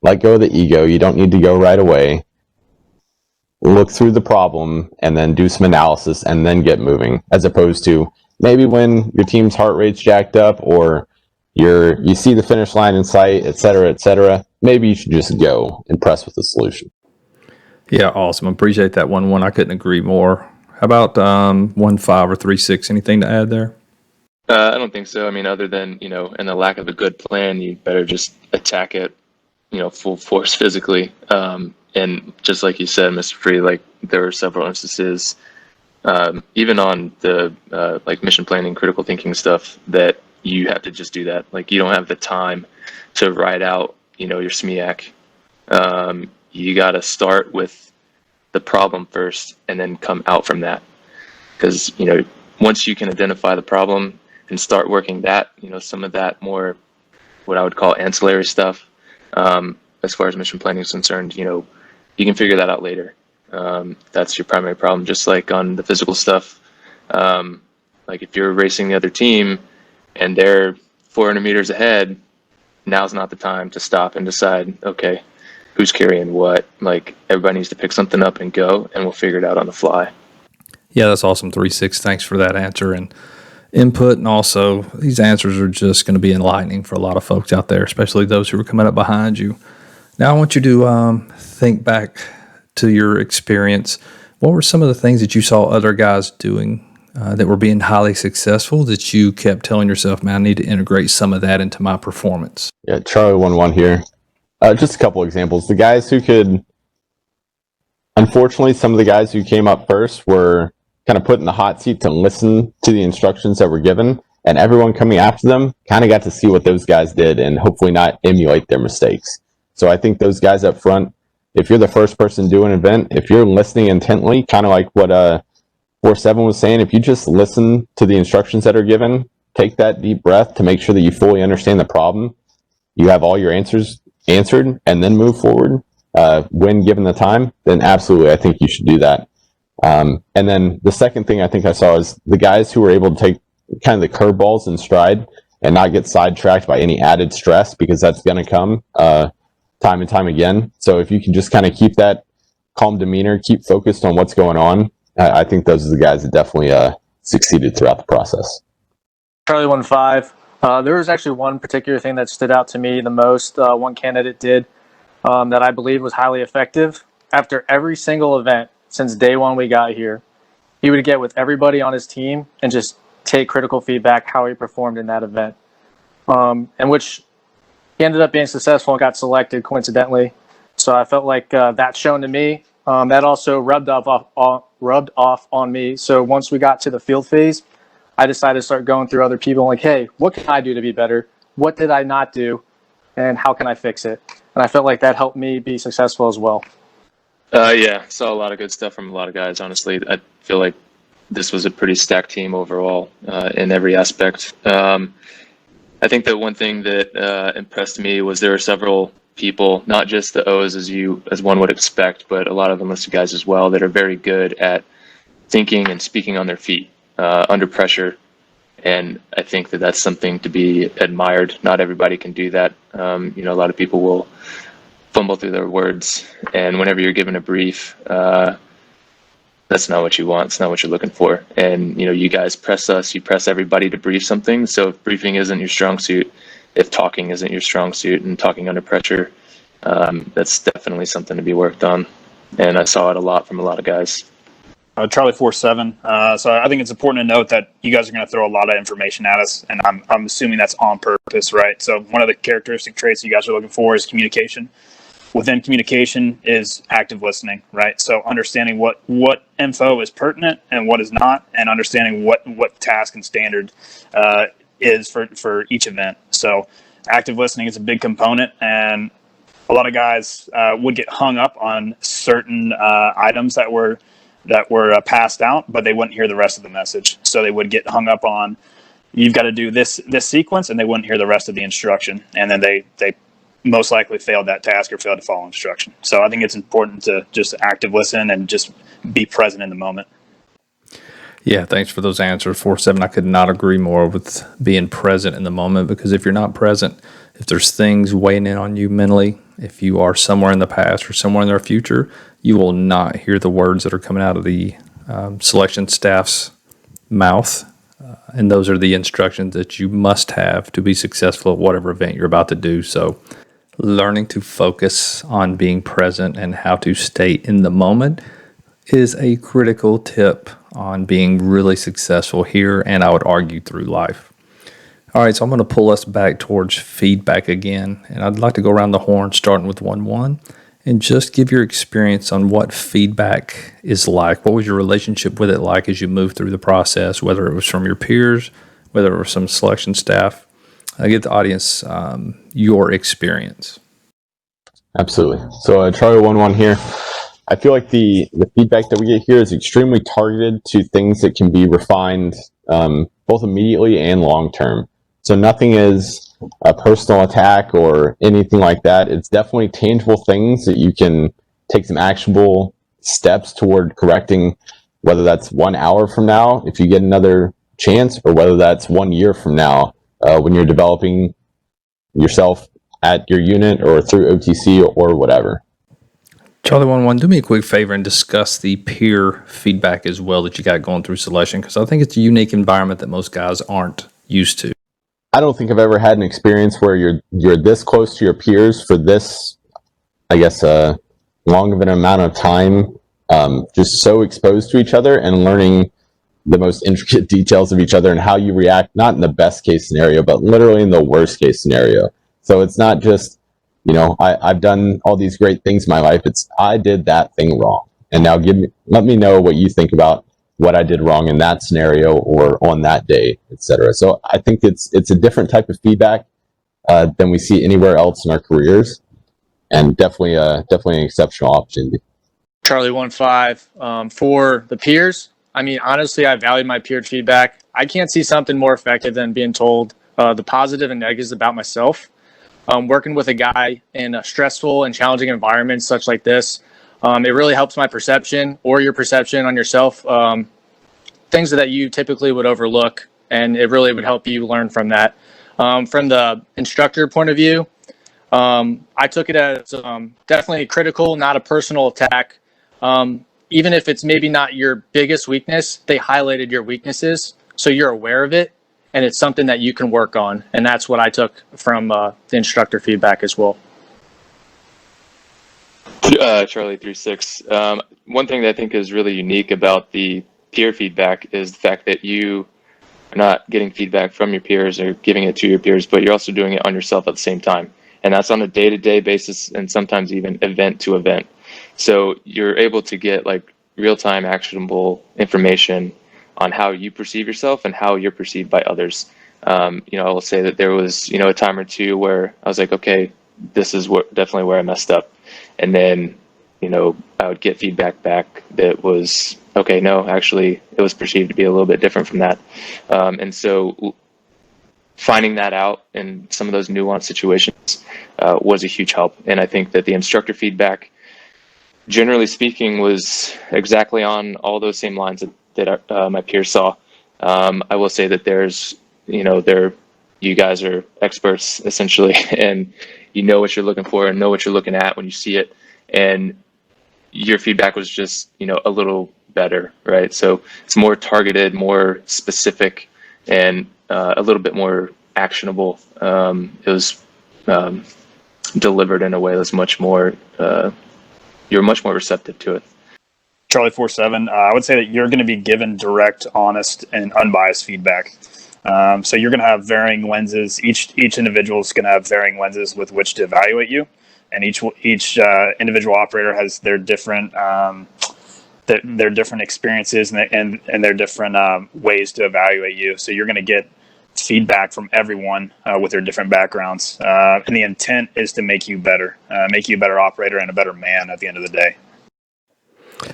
let go of the ego. You don't need to go right away. Look through the problem and then do some analysis and then get moving, as opposed to maybe when your team's heart rate's jacked up or you see the finish line in sight, et cetera, maybe you should just go and press with the solution. Yeah, awesome. Appreciate that 1-1. I couldn't agree more. How about 1-5 or 3-6? Anything to add there? I don't think so. I mean, other than, in the lack of a good plan, you better just attack it, full force physically. And just like you said, Mr. Free, like there were several instances, even on the like mission planning, critical thinking stuff, that you have to just do that. Like you don't have the time to write out, your SMEAC. You got to start with the problem first and then come out from that. Because, once you can identify the problem and start working that, some of that more, what I would call ancillary stuff, as far as mission planning is concerned, you can figure that out later. That's your primary problem. Just like on the physical stuff, like if you're racing the other team and they're 400 meters ahead, now's not the time to stop and decide, okay, who's carrying what? Like everybody needs to pick something up and go, and we'll figure it out on the fly. Yeah, that's awesome. 3-6. Thanks for that answer. And input. And also, these answers are just going to be enlightening for a lot of folks out there, especially those who are coming up behind you. Now, I want you to think back to your experience. What were some of the things that you saw other guys doing that were being highly successful that you kept telling yourself, man, I need to integrate some of that into my performance? Yeah, Charlie 1-1 here. Just a couple examples. The guys who could, unfortunately, some of the guys who came up first were kind of put in the hot seat to listen to the instructions that were given, and everyone coming after them kind of got to see what those guys did and hopefully not emulate their mistakes. So I think those guys up front, if you're the first person to do an event, if you're listening intently, kind of like what 4-7 was saying, if you just listen to the instructions that are given, take that deep breath to make sure that you fully understand the problem, you have all your answers answered, and then move forward when given the time, then absolutely, I think you should do that. And then the second thing I think I saw is the guys who were able to take kind of the curveballs in stride and not get sidetracked by any added stress, because that's going to come time and time again. So if you can just kind of keep that calm demeanor, keep focused on what's going on, I think those are the guys that definitely succeeded throughout the process. Charlie 1-5. There was actually one particular thing that stood out to me the most. One candidate did that I believe was highly effective. After every single event since day one we got here, he would get with everybody on his team and just take critical feedback how he performed in that event, in which he ended up being successful and got selected coincidentally. So I felt like that's shown to me. That also rubbed off on me. So once we got to the field phase, I decided to start going through other people like, hey, what can I do to be better? What did I not do? And how can I fix it? And I felt like that helped me be successful as well. Yeah, saw a lot of good stuff from a lot of guys, honestly. I feel like this was a pretty stacked team overall in every aspect. I think that one thing that impressed me was there were several people, not just the O's as one would expect, but a lot of enlisted guys as well, that are very good at thinking and speaking on their feet under pressure. And I think that that's something to be admired. Not everybody can do that. A lot of people will fumble through their words, and whenever you're given a brief, that's not what you want. It's not what you're looking for. And, you guys press us, you press everybody to brief something. So if briefing isn't your strong suit, if talking isn't your strong suit and talking under pressure, that's definitely something to be worked on. And I saw it a lot from a lot of guys. Charlie 4-7. So I think it's important to note that you guys are going to throw a lot of information at us, and I'm assuming that's on purpose, right? So one of the characteristic traits you guys are looking for is communication. Within communication is active listening, right? So understanding what info is pertinent and what is not, and understanding what task and standard is for each event. So active listening is a big component, and a lot of guys would get hung up on certain items that were passed out, but they wouldn't hear the rest of the message. So they would get hung up on, you've got to do this sequence, and they wouldn't hear the rest of the instruction. And then they most likely failed that task or failed to follow instruction. So I think it's important to just active listen and just be present in the moment. Yeah, thanks for those answers. 4-7, I could not agree more with being present in the moment, because if you're not present, if there's things weighing in on you mentally, if you are somewhere in the past or somewhere in the future, you will not hear the words that are coming out of the selection staff's mouth. And those are the instructions that you must have to be successful at whatever event you're about to do. So learning to focus on being present and how to stay in the moment is a critical tip on being really successful here, and I would argue through life. All right, so I'm going to pull us back towards feedback again, and I'd like to go around the horn starting with 1-1 and just give your experience on what feedback is like. What was your relationship with it like as you moved through the process, whether it was from your peers, whether it was some selection staff? Give the audience your experience. Absolutely. So Charlie 1-1 here. I feel like the feedback that we get here is extremely targeted to things that can be refined both immediately and long term. So nothing is a personal attack or anything like that. It's definitely tangible things that you can take some actionable steps toward correcting, whether that's 1 hour from now, if you get another chance, or whether that's 1 year from now, when you're developing yourself at your unit or through OTC or whatever. Charlie 11, do me a quick favor and discuss the peer feedback as well that you got going through selection, because I think it's a unique environment that most guys aren't used to. I don't think I've ever had an experience where you're this close to your peers for this, I guess, long of an amount of time, just so exposed to each other and learning the most intricate details of each other and how you react, not in the best case scenario, but literally in the worst case scenario. So it's not just, I've done all these great things in my life. It's I did that thing wrong. And now let me know what you think about what I did wrong in that scenario or on that day, etc. So I think it's a different type of feedback than we see anywhere else in our careers, and definitely an exceptional opportunity. Charlie 15, for the peers. I mean, honestly, I value my peer feedback. I can't see something more effective than being told the positive and negatives about myself. Working with a guy in a stressful and challenging environments such like this, it really helps my perception or your perception on yourself, things that you typically would overlook, and it really would help you learn from that. From the instructor point of view, I took it as definitely critical, not a personal attack. Even if it's maybe not your biggest weakness, they highlighted your weaknesses, so you're aware of it, and it's something that you can work on. And that's what I took from the instructor feedback as well. Charlie 36. One thing that I think is really unique about the peer feedback is the fact that you are not getting feedback from your peers or giving it to your peers, but you're also doing it on yourself at the same time. And that's on a day-to-day basis and sometimes even event to event. So you're able to get like real-time actionable information on how you perceive yourself and how you're perceived by others. I will say that there was, a time or two where I was like, okay, this is definitely where I messed up. And then, I would get feedback back that was, okay, no, actually it was perceived to be a little bit different from that. And so finding that out in some of those nuanced situations was a huge help. And I think that the instructor feedback, generally speaking, was exactly on all those same lines that my peers saw. I will say that there's, you guys are experts essentially, and you know what you're looking for and know what you're looking at when you see it. And your feedback was just, a little better, right? So it's more targeted, more specific, and a little bit more actionable. It was delivered in a way that's much more, you're much more receptive to it. Charlie 47, I would say that you're going to be given direct, honest, and unbiased feedback. So you're going to have varying lenses. Each individual is going to have varying lenses with which to evaluate you, and each individual operator has their different different experiences and their different ways to evaluate you. So you're going to get feedback from everyone with their different backgrounds, and the intent is to make you better, make you a better operator and a better man at the end of the day.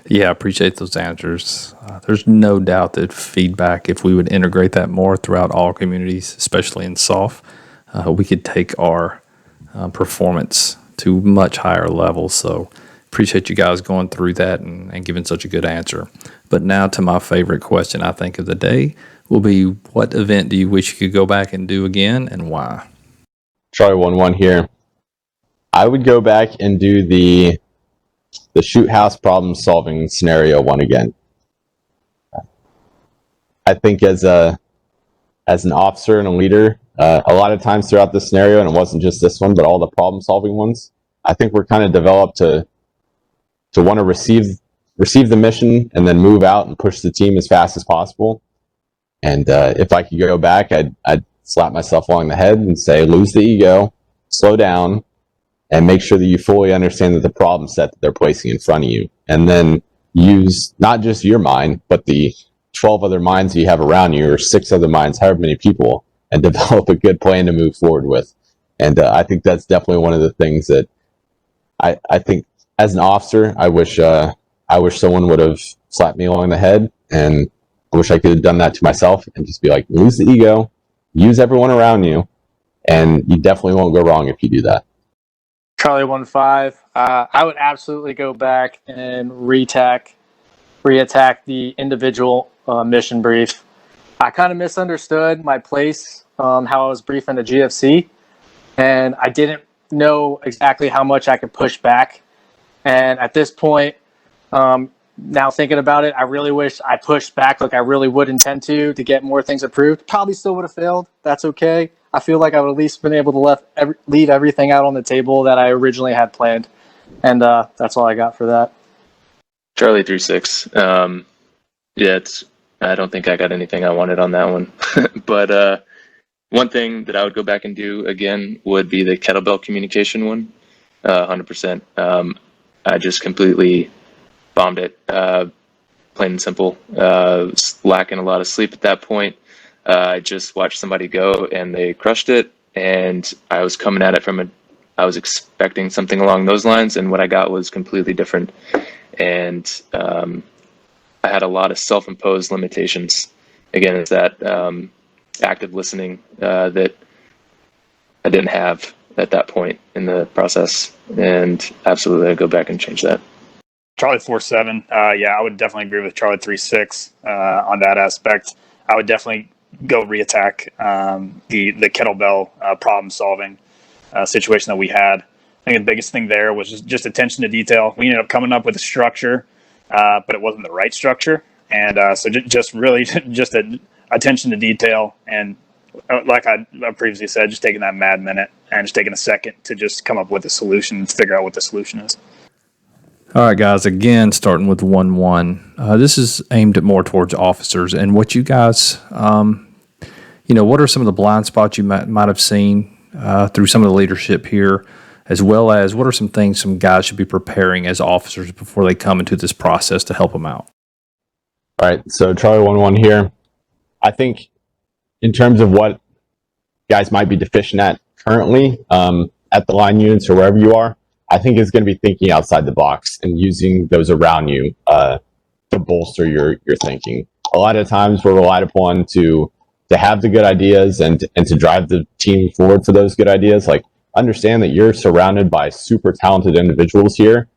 Yeah, I appreciate those answers. There's no doubt that feedback, if we would integrate that more throughout all communities, especially in SOF, we could take our performance to much higher levels. So appreciate you guys going through that and giving such a good answer. But now to my favorite question, I think, of the day will be, what event do you wish you could go back and do again, and why? Charlie 11 here. I would go back and do the shoot house problem solving scenario one again. I think as an officer and a leader, a lot of times throughout the scenario, and it wasn't just this one, but all the problem solving ones, I think we're kind of developed to want to receive the mission and then move out and push the team as fast as possible. And if I could go back, I'd slap myself along the head and say, lose the ego, slow down, and make sure that you fully understand that the problem set that they're placing in front of you. And then use not just your mind, but the 12 other minds you have around you, or 6 other minds, however many people, and develop a good plan to move forward with. And I think that's definitely one of the things that I think as an officer, I wish someone would have slapped me along the head, and I wish I could have done that to myself and just be like, lose the ego, use everyone around you, and you definitely won't go wrong if you do that. Charlie 15, I would absolutely go back and reattack the individual mission brief. I kind of misunderstood my place, how I was briefing the GFC, and I didn't know exactly how much I could push back And at this point, now thinking about it, I really wish I pushed back like I really would intend to get more things approved. Probably still would have failed. That's okay. I feel like I would at least been able to leave everything out on the table that I originally had planned. And that's all I got for that. Charlie 3-6. Yeah, I don't think I got anything I wanted on that one. But one thing that I would go back and do again would be the kettlebell communication one. 100%. I just completely bombed it. Plain and simple. Was lacking a lot of sleep at that point. I just watched somebody go and they crushed it, and I was coming at it I was expecting something along those lines, and what I got was completely different. And I had a lot of self-imposed limitations. Again, it's that active listening that I didn't have at that point in the process, and absolutely I'd go back and change that. Charlie 4-7. Yeah, I would definitely agree with Charlie 3-6 on that aspect. I would definitely go reattack the kettlebell problem solving situation that we had. I think the biggest thing there was just attention to detail. We ended up coming up with a structure, but it wasn't the right structure, and so just really just attention to detail, and like I previously said, just taking that mad minute and just taking a second to just come up with a solution and figure out what the solution is. All right, guys, again, starting with 1-1. This is aimed at more towards officers. And what you guys, what are some of the blind spots you might have seen through some of the leadership here, as well as what are some things some guys should be preparing as officers before they come into this process to help them out? All right, so Charlie 1-1 here. I think in terms of what guys might be deficient at currently at the line units or wherever you are, I think it's going to be thinking outside the box and using those around you to bolster your thinking. A lot of times we're relied upon to have the good ideas and to drive the team forward for those good ideas. Like, understand that you're surrounded by super talented individuals here,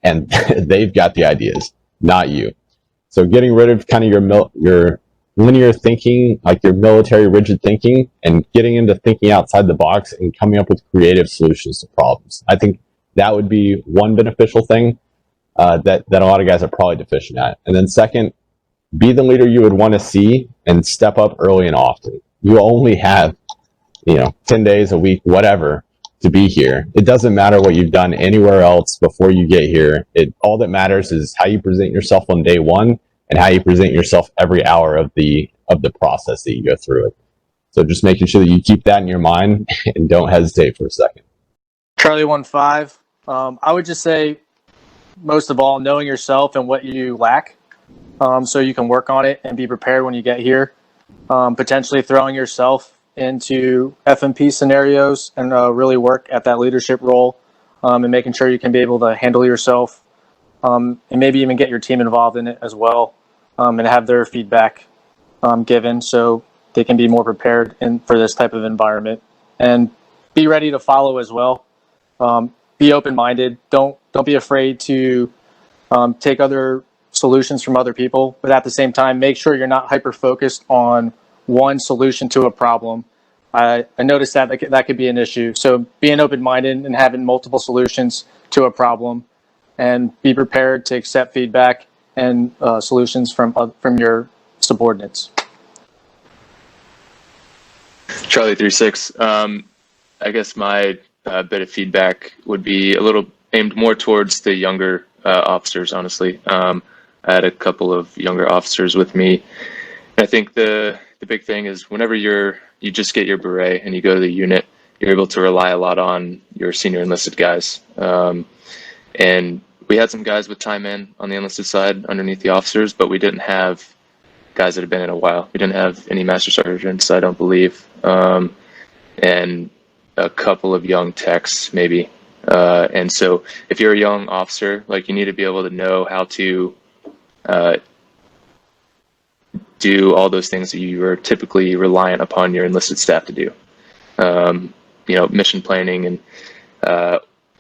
and they've got the ideas, not you. So getting rid of kind of your linear thinking, like your military rigid thinking, and getting into thinking outside the box and coming up with creative solutions to problems. I think that would be one beneficial thing that a lot of guys are probably deficient at. And then second, be the leader you would want to see and step up early and often. You only have, 10 days a week, whatever, to be here. It doesn't matter what you've done anywhere else before you get here. All that matters is how you present yourself on day one and how you present yourself every hour of the process that you go through it. So just making sure that you keep that in your mind and don't hesitate for a second. Charlie 1-5. I would just say, most of all, knowing yourself and what you lack, so you can work on it and be prepared when you get here. Potentially throwing yourself into FMP scenarios and really work at that leadership role, and making sure you can be able to handle yourself, and maybe even get your team involved in it as well, and have their feedback given so they can be more prepared for this type of environment, and be ready to follow as well. Be open-minded. Don't be afraid to take other solutions from other people, but at the same time, make sure you're not hyper-focused on one solution to a problem. I noticed that could be an issue. So being open-minded and having multiple solutions to a problem, and be prepared to accept feedback and solutions from your subordinates. Charlie 3-6. I guess my bit of feedback would be a little aimed more towards the younger officers, honestly. I had a couple of younger officers with me. And I think the big thing is whenever you just get your beret and you go to the unit, you're able to rely a lot on your senior enlisted guys. And we had some guys with time in on the enlisted side underneath the officers, but we didn't have guys that had been in a while. We didn't have any master sergeants, I don't believe. And a couple of young techs, maybe. And so if you're a young officer, like, you need to be able to know how to do all those things that you are typically reliant upon your enlisted staff to do. Mission planning and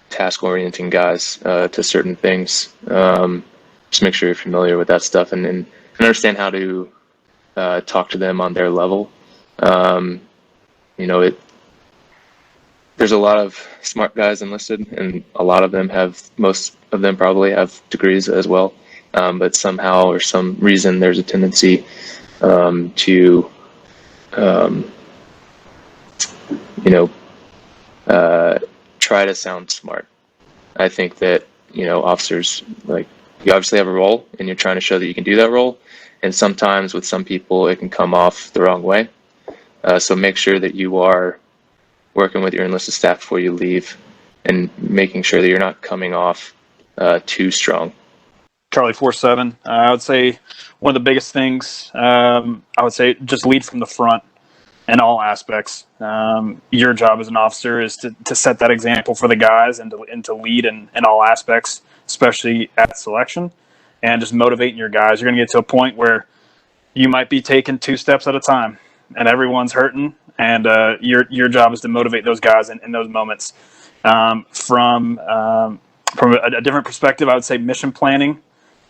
task orienting guys to certain things. Just make sure you're familiar with that stuff and understand how to talk to them on their level. There's there's a lot of smart guys enlisted, and most of them probably have degrees as well. But somehow or some reason, there's a tendency to, try to sound smart. I think that, officers, like, you obviously have a role and you're trying to show that you can do that role. And sometimes with some people, it can come off the wrong way. So make sure that you are working with your enlisted staff before you leave and making sure that you're not coming off too strong. Charlie 4-7. I would say one of the biggest things, I would say just lead from the front in all aspects. Your job as an officer is to set that example for the guys and to lead in all aspects, especially at selection, and just motivating your guys. You're going to get to a point where you might be taking 2 steps at a time and everyone's hurting, and your job is to motivate those guys in those moments. From a different perspective, I would say mission planning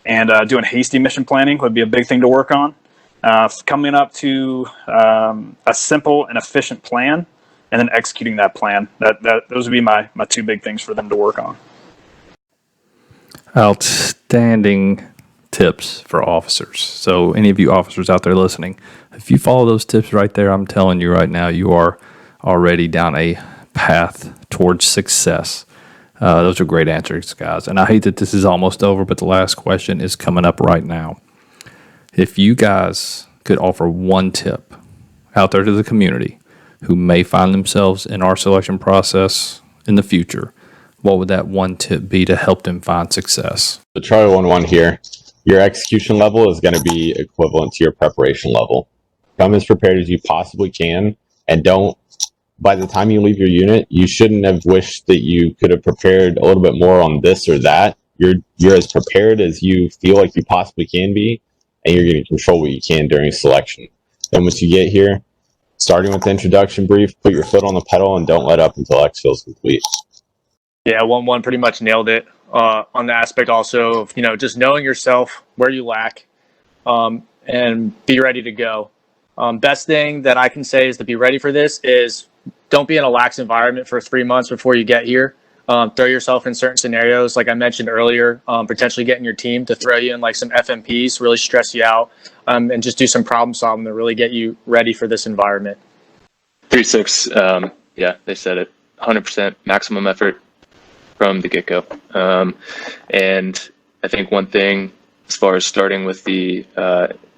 and doing hasty mission planning would be a big thing to work on. Coming up to a simple and efficient plan, and then executing that plan. Those would be my 2 big things for them to work on. Outstanding tips for officers. So any of you officers out there listening, if you follow those tips right there, I'm telling you right now, you are already down a path towards success. Those are great answers, guys. And I hate that this is almost over, but the last question is coming up right now. If you guys could offer one tip out there to the community who may find themselves in our selection process in the future, what would that one tip be to help them find success? So Charlie 1-1 here. Your execution level is going to be equivalent to your preparation level. Come as prepared as you possibly can, and don't, by the time you leave your unit, you shouldn't have wished that you could have prepared a little bit more on this or that. You're as prepared as you feel like you possibly can be, and you're going to control what you can during selection. Then once you get here, starting with the introduction brief, put your foot on the pedal and don't let up until exfil is complete. Yeah, 1-1 pretty much nailed it on the aspect also of, just knowing yourself, where you lack, and be ready to go. Best thing that I can say is to be ready for this is don't be in a lax environment for 3 months before you get here. Throw yourself in certain scenarios, like I mentioned earlier, potentially getting your team to throw you in like some FMPs, really stress you out, and just do some problem solving to really get you ready for this environment. 3-6, yeah, they said it. 100% maximum effort from the get-go. And I think one thing as far as starting with the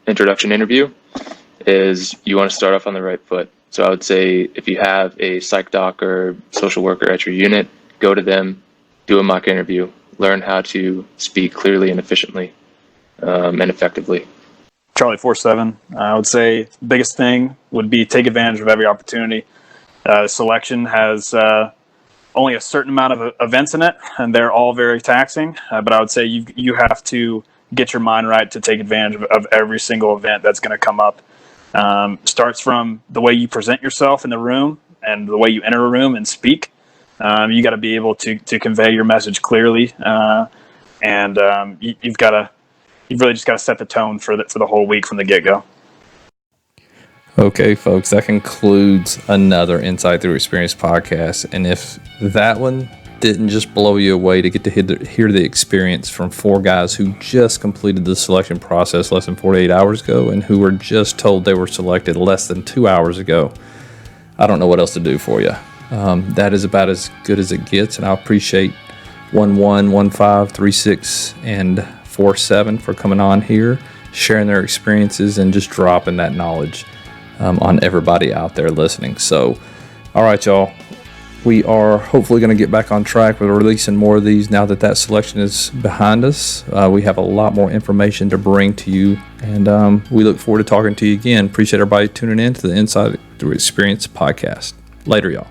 introduction interview is you want to start off on the right foot. So I would say if you have a psych doc or social worker at your unit, go to them, do a mock interview, learn how to speak clearly and efficiently and effectively. Charlie 4-7. I would say the biggest thing would be take advantage of every opportunity. Selection has only a certain amount of events in it, and they're all very taxing. But I would say you have to get your mind right to take advantage of every single event that's going to come up. Starts from the way you present yourself in the room and the way you enter a room and speak. You got to be able to convey your message clearly, and you've really just got to set the tone for the whole week from the get-go. Okay, folks, that concludes another Insight Thru Experience podcast. And if that one didn't just blow you away to get to hear the experience from 4 guys who just completed the selection process less than 48 hours ago and who were just told they were selected less than 2 hours ago, I don't know what else to do for you. That is about as good as it gets, and I appreciate 1-1, 1-5, 3-6, and 4-7 for coming on here, sharing their experiences, and just dropping that knowledge on everybody out there listening. So, all right, y'all. We are hopefully going to get back on track with releasing more of these now that selection is behind us. We have a lot more information to bring to you, and we look forward to talking to you again. Appreciate everybody tuning in to the Insight Thru Experience podcast. Later, y'all.